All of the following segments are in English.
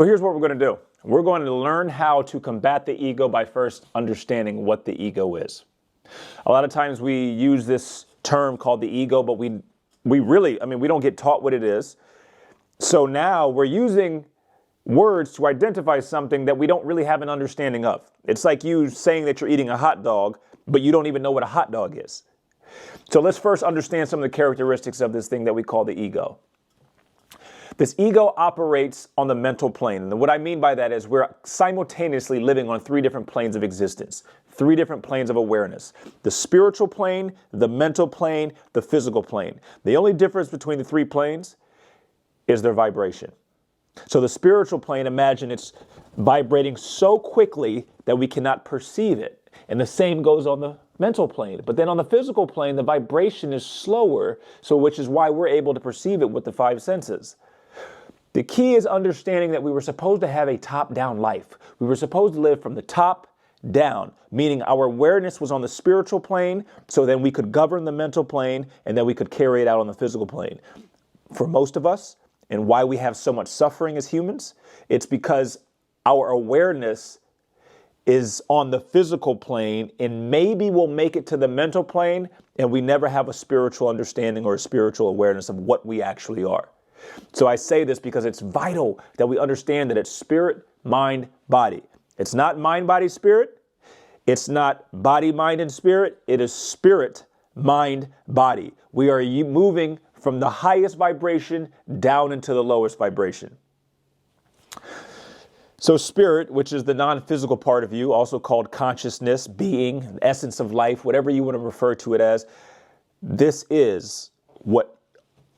So here's what we're going to do. We're going to learn how to combat the ego by first understanding what the ego is. A lot of times we use this term called the ego, but we don't get taught what it is. So now we're using words to identify something that we don't really have an understanding of. It's like you saying that you're eating a hot dog, but you don't even know what a hot dog is. So let's first understand some of the characteristics of this thing that we call the ego. This ego operates on the mental plane. And what I mean by that is we're simultaneously living on three different planes of existence, three different planes of awareness: the spiritual plane, the mental plane, the physical plane. The only difference between the three planes is their vibration. So the spiritual plane, imagine it's vibrating so quickly that we cannot perceive it. And the same goes on the mental plane. But then on the physical plane, the vibration is slower, so which is why we're able to perceive it with the five senses. The key is understanding that we were supposed to have a top-down life. We were supposed to live from the top down, meaning our awareness was on the spiritual plane, so then we could govern the mental plane, and then we could carry it out on the physical plane. For most of us, and why we have so much suffering as humans, it's because our awareness is on the physical plane, and maybe we'll make it to the mental plane, and we never have a spiritual understanding or a spiritual awareness of what we actually are. So I say this because it's vital that we understand that it's spirit, mind, body. It's not mind, body, spirit. It's not body, mind, and spirit. It is spirit, mind, body. We are moving from the highest vibration down into the lowest vibration. So spirit, which is the non-physical part of you, also called consciousness, being, essence of life, whatever you want to refer to it as, this is what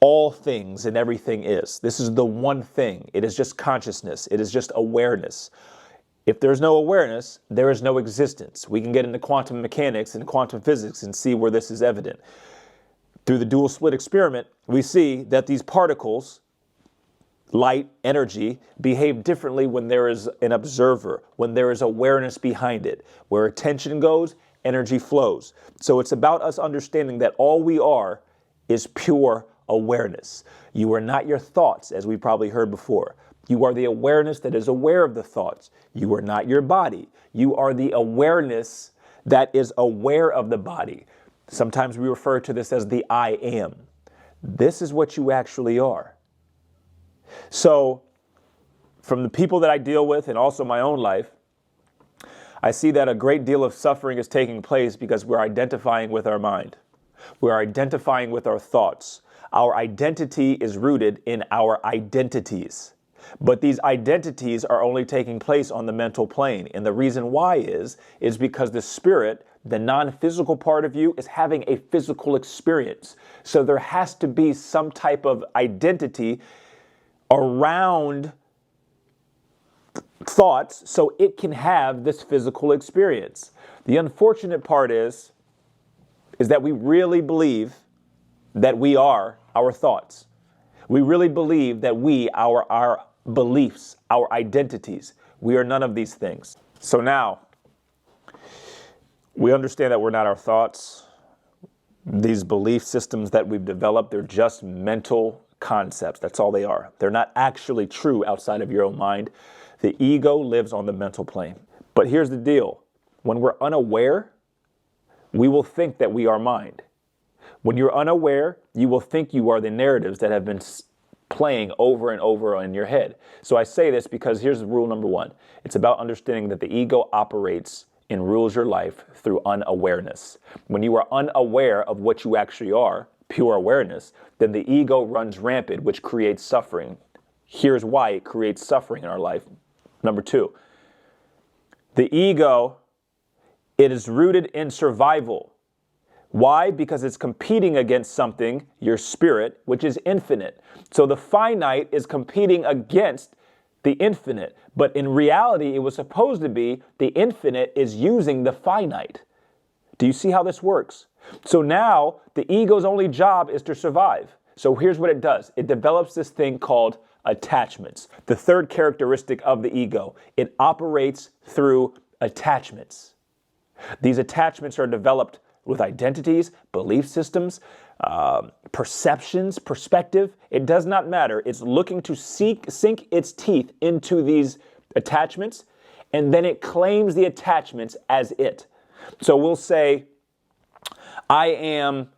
all things and everything is. This is the one thing. It is just consciousness. It is just awareness. If there's no awareness, there is no existence. We can get into quantum mechanics and quantum physics and see where this is evident. Through the dual slit experiment, we see that these particles, light, energy, behave differently when there is an observer, when there is awareness behind it. Where attention goes, energy flows. So it's about us understanding that all we are is pure awareness. You are not your thoughts, as we probably heard before. You are the awareness that is aware of the thoughts. You are not your body. You are the awareness that is aware of the body. Sometimes we refer to this as the I am. This is what you actually are. So, from the people that I deal with and also my own life, I see that a great deal of suffering is taking place because we're identifying with our mind. We're identifying with our thoughts. Our identity is rooted in our identities. But these identities are only taking place on the mental plane. And the reason why is because the spirit, the non-physical part of you, is having a physical experience. So there has to be some type of identity around thoughts so it can have this physical experience. The unfortunate part is that we really believe that we are our thoughts. We really believe that we are our beliefs, our identities. We are none of these things. So now, we understand that we're not our thoughts. These belief systems that we've developed, they're just mental concepts. That's all they are. They're not actually true outside of your own mind. The ego lives on the mental plane. But here's the deal. When we're unaware, we will think that we are mind. When you're unaware, you will think you are the narratives that have been playing over and over in your head. So I say this because here's rule number one. It's about understanding that the ego operates and rules your life through unawareness. When you are unaware of what you actually are, pure awareness, then the ego runs rampant, which creates suffering. Here's why it creates suffering in our life. Number two, the ego, it is rooted in survival. Why? Because it's competing against something, your spirit, which is infinite. So the finite is competing against the infinite. But in reality, it was supposed to be the infinite is using the finite. Do you see how this works? So now the ego's only job is to survive. So here's what it does. It develops this thing called attachments. The third characteristic of the ego, it operates through attachments. These attachments are developed with identities, belief systems, perceptions, perspective. It does not matter. It's looking to sink its teeth into these attachments, and then it claims the attachments as it. So we'll say, I am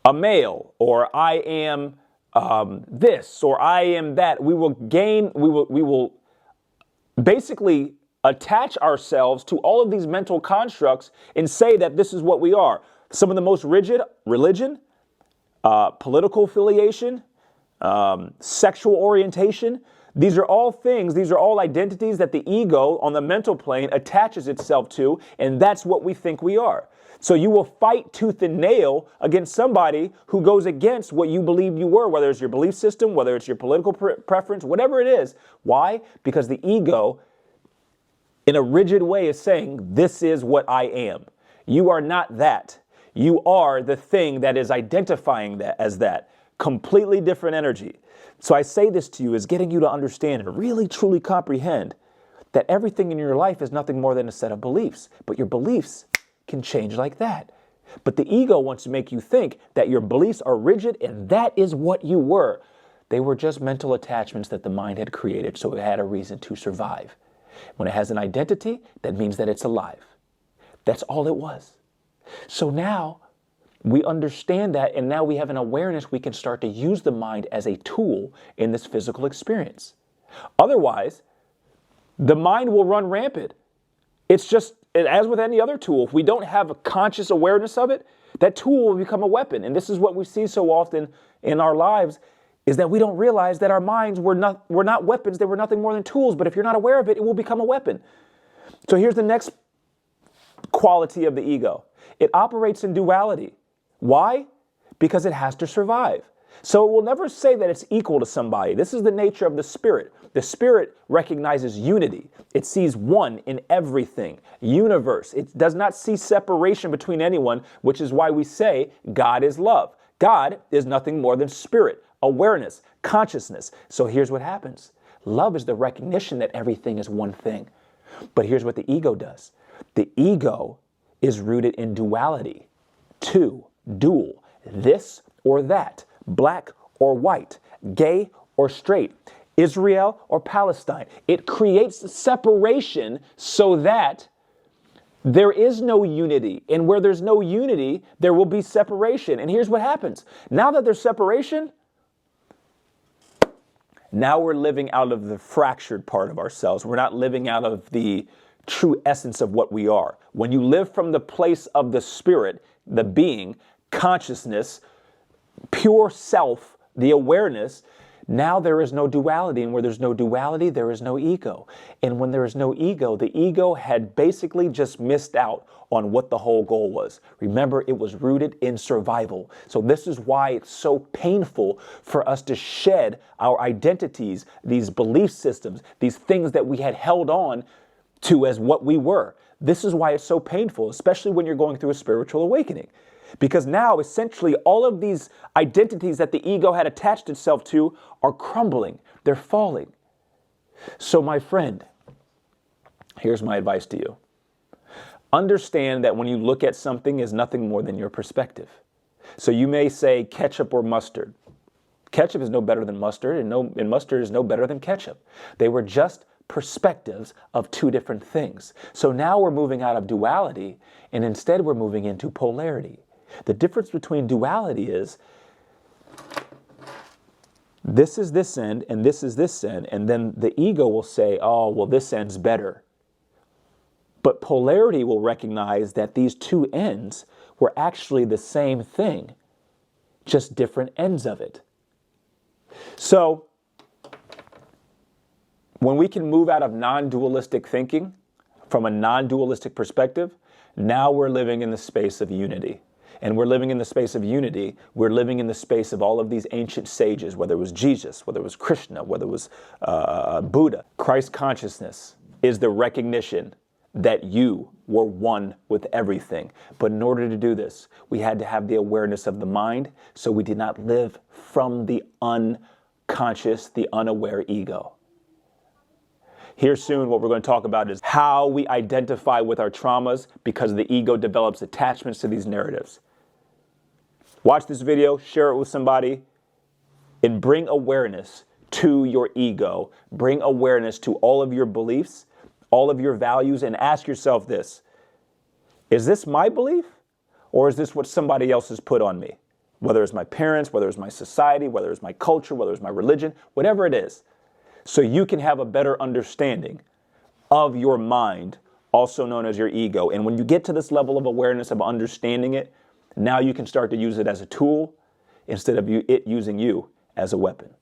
a male, or I am this, or I am that. We will basically attach ourselves to all of these mental constructs and say that this is what we are. Some of the most rigid: religion, political affiliation, sexual orientation. These are all things, these are all identities that the ego on the mental plane attaches itself to, and that's what we think we are. So you will fight tooth and nail against somebody who goes against what you believe you were, whether it's your belief system, whether it's your political preference, whatever it is. Why? Because the ego, in a rigid way, is saying, this is what I am. You are not that. You are the thing that is identifying that as that. Completely different energy. So I say this to you as getting you to understand and really truly comprehend that everything in your life is nothing more than a set of beliefs. But your beliefs can change like that. But the ego wants to make you think that your beliefs are rigid and that is what you were. They were just mental attachments that the mind had created so it had a reason to survive. When it has an identity, that means that it's alive. That's all it was. So now we understand that, and now we have an awareness. We can start to use the mind as a tool in this physical experience. Otherwise, the mind will run rampant. It's just, as with any other tool, if we don't have a conscious awareness of it, that tool will become a weapon. And this is what we see so often in our lives, is that we don't realize that our minds were not weapons. They were nothing more than tools. But if you're not aware of it, it will become a weapon. So here's the next quality of the ego. It operates in duality. Why? Because it has to survive. So it will never say that it's equal to somebody. This is the nature of the spirit. The spirit recognizes unity. It sees one in everything. Universe. It does not see separation between anyone, which is why we say God is love. God is nothing more than spirit, awareness, consciousness. So here's what happens. Love is the recognition that everything is one thing. But here's what the ego does. The ego is rooted in duality. Two, dual, this or that, black or white, gay or straight, Israel or Palestine. It creates separation so that there is no unity. And where there's no unity, there will be separation. And here's what happens. Now that there's separation, now we're living out of the fractured part of ourselves. We're not living out of the true essence of what we are. When you live from the place of the spirit, the being, consciousness, pure self, the awareness, now there is no duality. And where there's no duality, there is no ego. And when there is no ego, the ego had basically just missed out on what the whole goal was. Remember, it was rooted in survival. So this is why it's so painful for us to shed our identities, these belief systems, these things that we had held on to as what we were. This is why it's so painful, especially when you're going through a spiritual awakening. Because now, essentially, all of these identities that the ego had attached itself to are crumbling. They're falling. So, my friend, here's my advice to you. Understand that when you look at something is nothing more than your perspective. So you may say ketchup or mustard. Ketchup is no better than mustard, and mustard is no better than ketchup. They were just perspectives of two different things. So now we're moving out of duality, and instead we're moving into polarity. The difference between duality is this is this end and this is this end, and then the ego will say, oh, well, this end's better. But polarity will recognize that these two ends were actually the same thing, just different ends of it. So when we can move out of non-dualistic thinking from a non-dualistic perspective, now we're living in the space of unity. And we're living in the space of unity. We're living in the space of all of these ancient sages, whether it was Jesus, whether it was Krishna, whether it was Buddha. Christ consciousness is the recognition that you were one with everything. But in order to do this, we had to have the awareness of the mind, so we did not live from the unconscious, the unaware ego. Here soon, what we're going to talk about is how we identify with our traumas because the ego develops attachments to these narratives. Watch this video, share it with somebody, and bring awareness to your ego. Bring awareness to all of your beliefs, all of your values, and ask yourself this: is this my belief, or is this what somebody else has put on me? Whether it's my parents, whether it's my society, whether it's my culture, whether it's my religion, whatever it is, so you can have a better understanding of your mind, also known as your ego. And when you get to this level of awareness of understanding it, now you can start to use it as a tool instead of it using you as a weapon.